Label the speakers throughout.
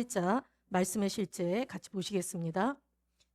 Speaker 1: 8자 말씀의 실제 같이 보시겠습니다.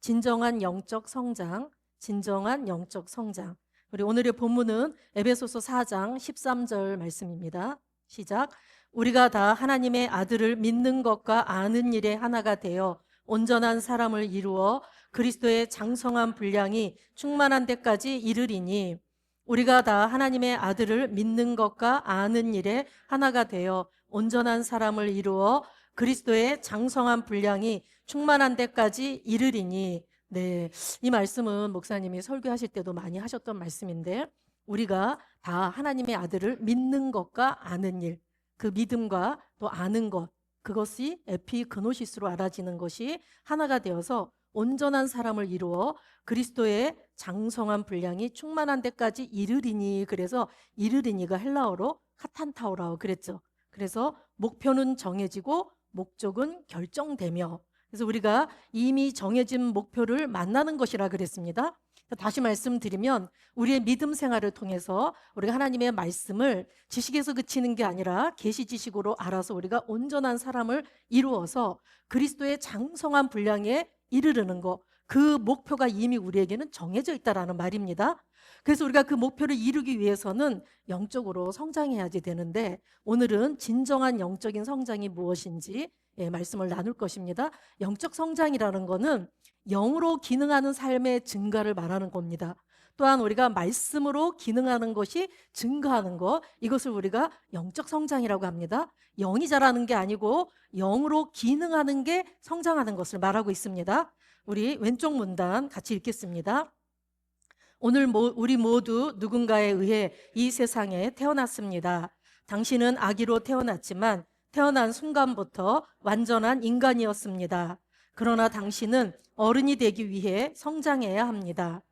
Speaker 1: 진정한 영적 성장, 진정한 영적 성장. 우리 오늘의 본문은 에베소서 4장 13절 말씀입니다. 시작. 우리가 다 하나님의 아들을 믿는 것과 아는 일에 하나가 되어 온전한 사람을 이루어 그리스도의 장성한 분량이 충만한 데까지 이르리니, 우리가 다 하나님의 아들을 믿는 것과 아는 일에 하나가 되어 온전한 사람을 이루어 그리스도의 장성한 분량이 충만한 데까지 이르리니. 네, 이 말씀은 목사님이 설교하실 때도 많이 하셨던 말씀인데, 우리가 다 하나님의 아들을 믿는 것과 아는 일, 그 믿음과 또 아는 것, 그것이 에피그노시스로 알아지는 것이 하나가 되어서 온전한 사람을 이루어 그리스도의 장성한 분량이 충만한 데까지 이르리니. 그래서 이르리니가 헬라어로 카탄타오라고 그랬죠. 그래서 목표는 정해지고 목적은 결정되며, 그래서 우리가 이미 정해진 목표를 만나는 것이라 그랬습니다. 다시 말씀드리면, 우리의 믿음 생활을 통해서 우리가 하나님의 말씀을 지식에서 그치는 게 아니라 계시 지식으로 알아서 우리가 온전한 사람을 이루어서 그리스도의 장성한 분량에 이르르는 것, 그 목표가 이미 우리에게는 정해져 있다라는 말입니다. 그래서 우리가 그 목표를 이루기 위해서는 영적으로 성장해야지 되는데, 오늘은 진정한 영적인 성장이 무엇인지 말씀을 나눌 것입니다. 영적 성장이라는 것은 영으로 기능하는 삶의 증가를 말하는 겁니다. 또한 우리가 말씀으로 기능하는 것이 증가하는 것, 이것을 우리가 영적 성장이라고 합니다. 영이 자라는 게 아니고 영으로 기능하는 게 성장하는 것을 말하고 있습니다. 우리 왼쪽 문단 같이 읽겠습니다. 오늘 우리 모두 누군가에 의해 이 세상에 태어났습니다. 당신은 아기로 태어났지만 태어난 순간부터 완전한 인간이었습니다. 그러나 당신은 어른이 되기 위해 성장해야 합니다.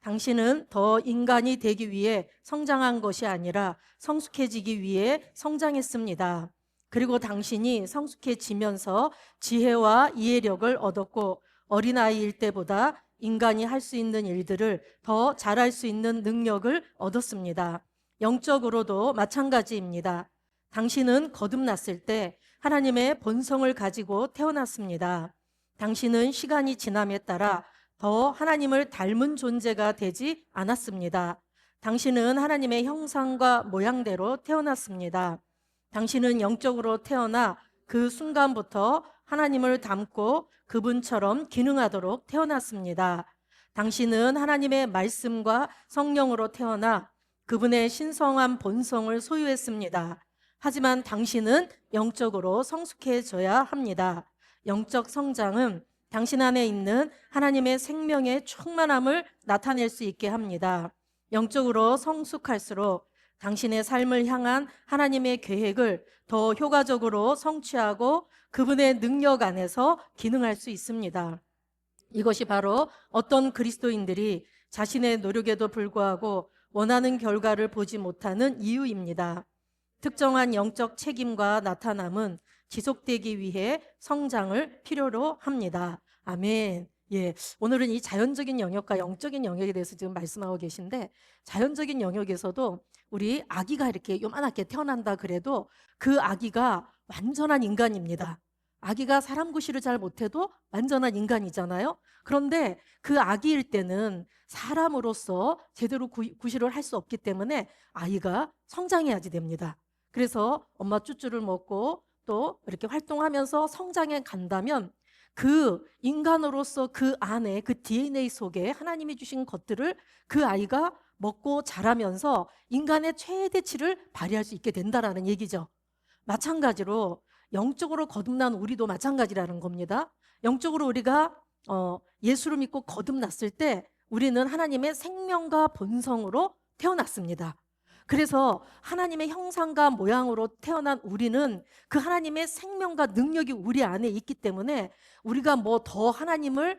Speaker 1: 당신은 더 인간이 되기 위해 성장한 것이 아니라 성숙해지기 위해 성장했습니다. 그리고 당신이 성숙해지면서 지혜와 이해력을 얻었고, 어린아이일 때보다 인간이 할 수 있는 일들을 더 잘할 수 있는 능력을 얻었습니다. 영적으로도 마찬가지입니다. 당신은 거듭났을 때 하나님의 본성을 가지고 태어났습니다. 당신은 시간이 지남에 따라 더 하나님을 닮은 존재가 되지 않았습니다. 당신은 하나님의 형상과 모양대로 태어났습니다. 당신은 영적으로 태어나 그 순간부터 하나님을 닮고 그분처럼 기능하도록 태어났습니다. 당신은 하나님의 말씀과 성령으로 태어나 그분의 신성한 본성을 소유했습니다. 하지만 당신은 영적으로 성숙해져야 합니다. 영적 성장은 당신 안에 있는 하나님의 생명의 충만함을 나타낼 수 있게 합니다. 영적으로 성숙할수록 당신의 삶을 향한 하나님의 계획을 더 효과적으로 성취하고 그분의 능력 안에서 기능할 수 있습니다. 이것이 바로 어떤 그리스도인들이 자신의 노력에도 불구하고 원하는 결과를 보지 못하는 이유입니다. 특정한 영적 책임과 나타남은 지속되기 위해 성장을 필요로 합니다. 아멘. 예, 오늘은 이 자연적인 영역과 영적인 영역에 대해서 지금 말씀하고 계신데, 자연적인 영역에서도 우리 아기가 이렇게 요만하게 태어난다 그래도 그 아기가 완전한 인간입니다. 아기가 사람 구실을 잘 못해도 완전한 인간이잖아요. 그런데 그 아기일 때는 사람으로서 제대로 구실을 할 수 없기 때문에 아이가 성장해야지 됩니다. 그래서 엄마 쭈쭈를 먹고 또 이렇게 활동하면서 성장해 간다면 그 인간으로서 그 안에 그 DNA 속에 하나님이 주신 것들을 그 아이가 먹고 자라면서 인간의 최대치를 발휘할 수 있게 된다라는 얘기죠. 마찬가지로 영적으로 거듭난 우리도 마찬가지라는 겁니다. 영적으로 우리가 예수를 믿고 거듭났을 때 우리는 하나님의 생명과 본성으로 태어났습니다. 그래서 하나님의 형상과 모양으로 태어난 우리는 그 하나님의 생명과 능력이 우리 안에 있기 때문에 우리가 뭐 더 하나님을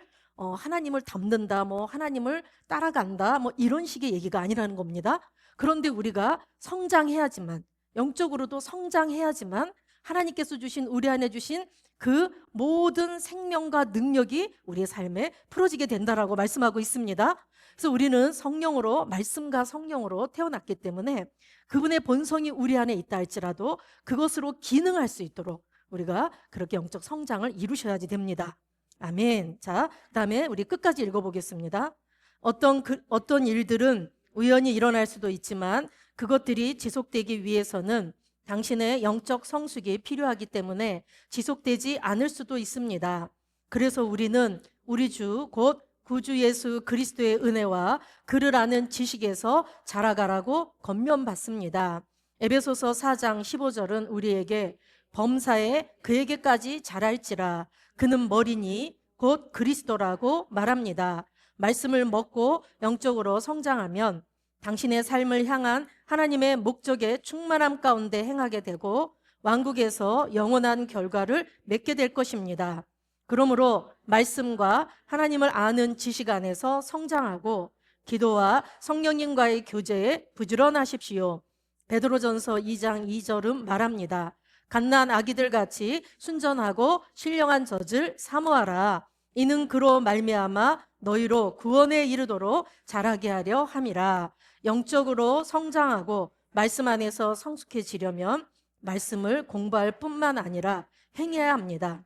Speaker 1: 닮는다, 뭐 하나님을 따라간다, 뭐 이런 식의 얘기가 아니라는 겁니다. 그런데 우리가 성장해야지만, 영적으로도 성장해야지만 하나님께서 주신, 우리 안에 주신 그 모든 생명과 능력이 우리의 삶에 풀어지게 된다라고 말씀하고 있습니다. 그래서 우리는 성령으로, 말씀과 성령으로 태어났기 때문에 그분의 본성이 우리 안에 있다 할지라도 그것으로 기능할 수 있도록 우리가 그렇게 영적 성장을 이루셔야지 됩니다. 아멘. 자, 그다음에 우리 끝까지 읽어보겠습니다. 어떤 일들은 우연히 일어날 수도 있지만 그것들이 지속되기 위해서는 당신의 영적 성숙이 필요하기 때문에 지속되지 않을 수도 있습니다. 그래서 우리는 우리 주 곧 구주 예수 그리스도의 은혜와 그를 아는 지식에서 자라가라고 권면받습니다. 에베소서 4장 15절은 우리에게 범사에 그에게까지 자랄지라 그는 머리니 곧 그리스도라고 말합니다. 말씀을 먹고 영적으로 성장하면 당신의 삶을 향한 하나님의 목적의 충만함 가운데 행하게 되고 왕국에서 영원한 결과를 맺게 될 것입니다. 그러므로 말씀과 하나님을 아는 지식 안에서 성장하고 기도와 성령님과의 교제에 부지런하십시오. 베드로전서 2장 2절은 말합니다. 갓난 아기들 같이 순전하고 신령한 젖을 사모하라. 이는 그로 말미암아 너희로 구원에 이르도록 자라게 하려 함이라. 영적으로 성장하고 말씀 안에서 성숙해지려면 말씀을 공부할 뿐만 아니라 행해야 합니다.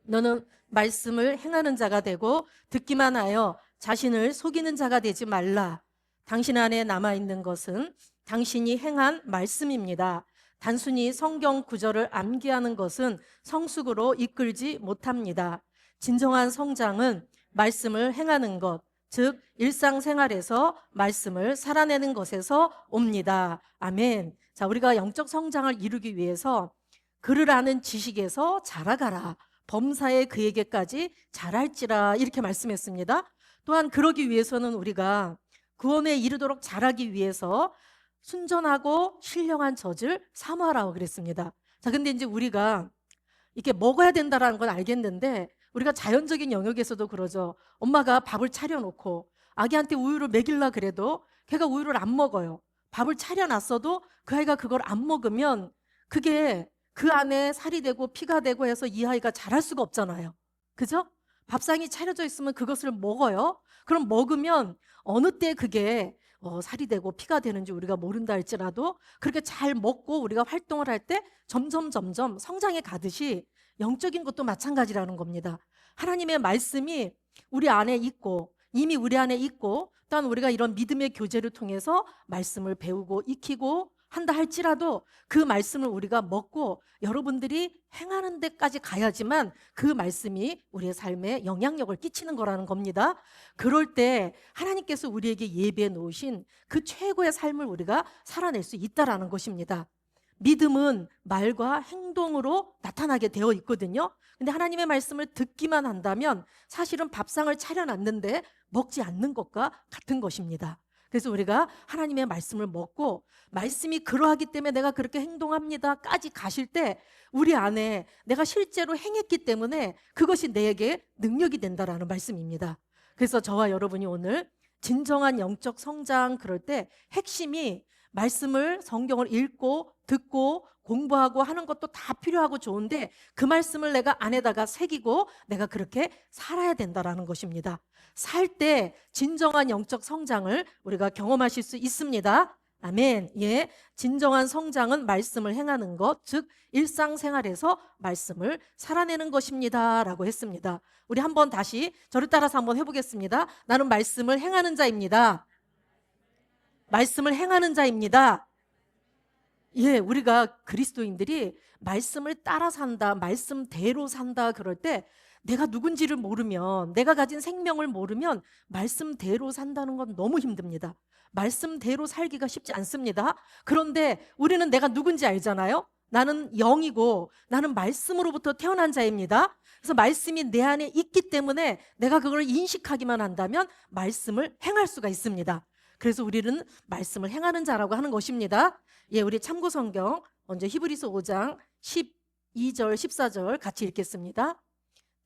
Speaker 1: 너는 말씀을 행하는 자가 되고 듣기만 하여 자신을 속이는 자가 되지 말라. 당신 안에 남아있는 것은 당신이 행한 말씀입니다. 단순히 성경 구절을 암기하는 것은 성숙으로 이끌지 못합니다. 진정한 성장은 말씀을 행하는 것, 즉 일상생활에서 말씀을 살아내는 것에서 옵니다. 아멘. 자, 우리가 영적 성장을 이루기 위해서 그를 아는 지식에서 자라가라. 범사에 그에게까지 자랄지라 이렇게 말씀했습니다. 또한 그러기 위해서는 우리가 구원에 이르도록 자라기 위해서 순전하고 신령한 젖을 사모하라고 그랬습니다. 자, 근데 이제 우리가 이렇게 먹어야 된다라는 건 알겠는데 우리가 자연적인 영역에서도 그러죠. 엄마가 밥을 차려놓고 아기한테 우유를 먹이려 그래도 걔가 우유를 안 먹어요. 밥을 차려놨어도 그 아이가 그걸 안 먹으면 그게 그 안에 살이 되고 피가 되고 해서 이 아이가 자랄 수가 없잖아요. 그죠? 밥상이 차려져 있으면 그것을 먹어요. 그럼 먹으면 어느 때 그게 살이 되고 피가 되는지 우리가 모른다 할지라도 그렇게 잘 먹고 우리가 활동을 할 때 점점 성장해 가듯이 영적인 것도 마찬가지라는 겁니다. 하나님의 말씀이 우리 안에 있고 이미 우리 안에 있고 또한 우리가 이런 믿음의 교제를 통해서 말씀을 배우고 익히고 한다 할지라도 그 말씀을 우리가 먹고 여러분들이 행하는 데까지 가야지만 그 말씀이 우리의 삶에 영향력을 끼치는 거라는 겁니다. 그럴 때 하나님께서 우리에게 예비해 놓으신 그 최고의 삶을 우리가 살아낼 수 있다라는 것입니다. 믿음은 말과 행동으로 나타나게 되어 있거든요. 근데 하나님의 말씀을 듣기만 한다면 사실은 밥상을 차려놨는데 먹지 않는 것과 같은 것입니다. 그래서 우리가 하나님의 말씀을 먹고 말씀이 그러하기 때문에 내가 그렇게 행동합니다까지 가실 때 우리 안에 내가 실제로 행했기 때문에 그것이 내게 능력이 된다라는 말씀입니다. 그래서 저와 여러분이 오늘 진정한 영적 성장 그럴 때 핵심이 말씀을 성경을 읽고 듣고 공부하고 하는 것도 다 필요하고 좋은데 그 말씀을 내가 안에다가 새기고 내가 그렇게 살아야 된다라는 것입니다. 살 때 진정한 영적 성장을 우리가 경험하실 수 있습니다. 아멘. 예, 진정한 성장은 말씀을 행하는 것, 즉 일상생활에서 말씀을 살아내는 것입니다 라고 했습니다. 우리 한번 다시 저를 따라서 한번 해보겠습니다. 나는 말씀을 행하는 자입니다. 말씀을 행하는 자입니다. 예, 우리가 그리스도인들이 말씀을 따라 산다, 말씀대로 산다 그럴 때 내가 누군지를 모르면, 내가 가진 생명을 모르면 말씀대로 산다는 건 너무 힘듭니다. 말씀대로 살기가 쉽지 않습니다. 그런데 우리는 내가 누군지 알잖아요. 나는 영이고 나는 말씀으로부터 태어난 자입니다. 그래서 말씀이 내 안에 있기 때문에 내가 그걸 인식하기만 한다면 말씀을 행할 수가 있습니다. 그래서 우리는 말씀을 행하는 자라고 하는 것입니다. 예, 우리 참고 성경 먼저 히브리서 5장 12절 14절 같이 읽겠습니다.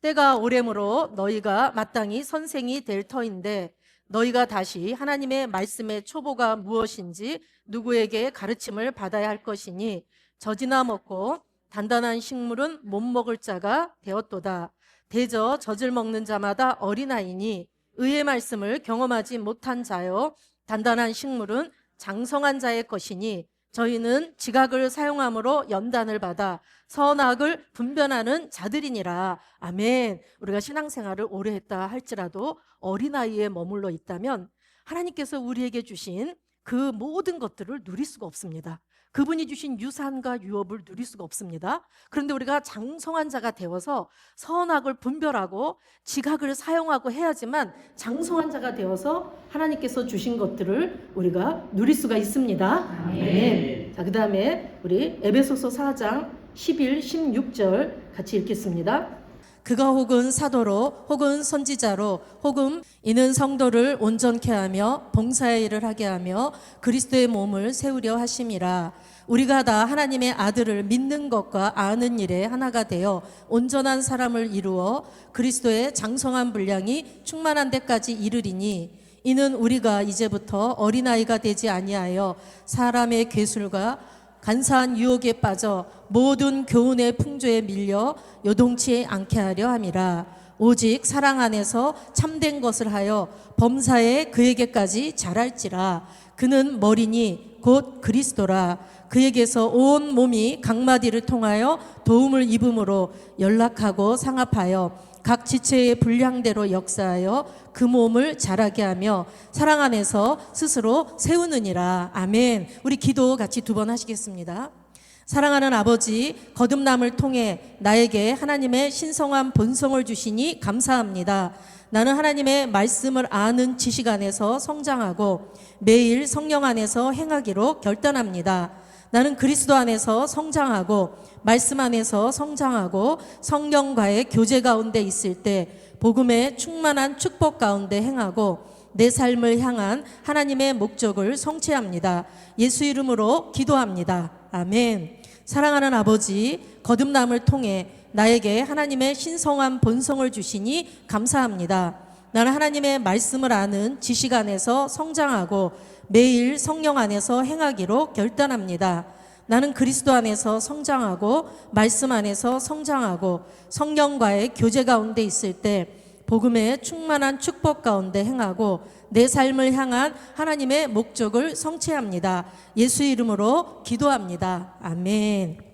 Speaker 1: 때가 오래므로 너희가 마땅히 선생이 될 터인데 너희가 다시 하나님의 말씀의 초보가 무엇인지 누구에게 가르침을 받아야 할 것이니 젖이나 먹고 단단한 식물은 못 먹을 자가 되었도다. 대저 젖을 먹는 자마다 어린아이니 의의 말씀을 경험하지 못한 자요 단단한 식물은 장성한 자의 것이니 저희는 지각을 사용함으로 연단을 받아 선악을 분별하는 자들이니라. 아멘. 우리가 신앙생활을 오래 했다 할지라도 어린아이에 머물러 있다면 하나님께서 우리에게 주신 그 모든 것들을 누릴 수가 없습니다. 그분이 주신 유산과 유업을 누릴 수가 없습니다. 그런데 우리가 장성한 자가 되어서 선악을 분별하고 지각을 사용하고 해야지만 장성한 자가 되어서 하나님께서 주신 것들을 우리가 누릴 수가 있습니다. 아멘. 자, 그 다음에 우리 에베소서 4장 11, 16절 같이 읽겠습니다. 그가 혹은 사도로 혹은 선지자로 혹은 이는 성도를 온전케 하며 봉사의 일을 하게 하며 그리스도의 몸을 세우려 하심이라. 우리가 다 하나님의 아들을 믿는 것과 아는 일에 하나가 되어 온전한 사람을 이루어 그리스도의 장성한 분량이 충만한 데까지 이르리니, 이는 우리가 이제부터 어린아이가 되지 아니하여 사람의 괴술과 간사한 유혹에 빠져 모든 교훈의 풍조에 밀려 요동치 않게 하려 함이라. 오직 사랑 안에서 참된 것을 하여 범사에 그에게까지 자랄지라. 그는 머리니 곧 그리스도라. 그에게서 온 몸이 각마디를 통하여 도움을 입음으로 연락하고 상합하여 각 지체의 분량대로 역사하여 그 몸을 자라게 하며 사랑 안에서 스스로 세우느니라. 아멘. 우리 기도 같이 2번 하시겠습니다. 사랑하는 아버지, 거듭남을 통해 나에게 하나님의 신성한 본성을 주시니 감사합니다. 나는 하나님의 말씀을 아는 지식 안에서 성장하고 매일 성령 안에서 행하기로 결단합니다. 나는 그리스도 안에서 성장하고 말씀 안에서 성장하고 성령과의 교제 가운데 있을 때 복음의 충만한 축복 가운데 행하고 내 삶을 향한 하나님의 목적을 성취합니다. 예수 이름으로 기도합니다. 아멘. 사랑하는 아버지, 거듭남을 통해 나에게 하나님의 신성한 본성을 주시니 감사합니다. 나는 하나님의 말씀을 아는 지식 안에서 성장하고 매일 성령 안에서 행하기로 결단합니다. 나는 그리스도 안에서 성장하고 말씀 안에서 성장하고 성령과의 교제 가운데 있을 때 복음의 충만한 축복 가운데 행하고 내 삶을 향한 하나님의 목적을 성취합니다. 예수 이름으로 기도합니다. 아멘.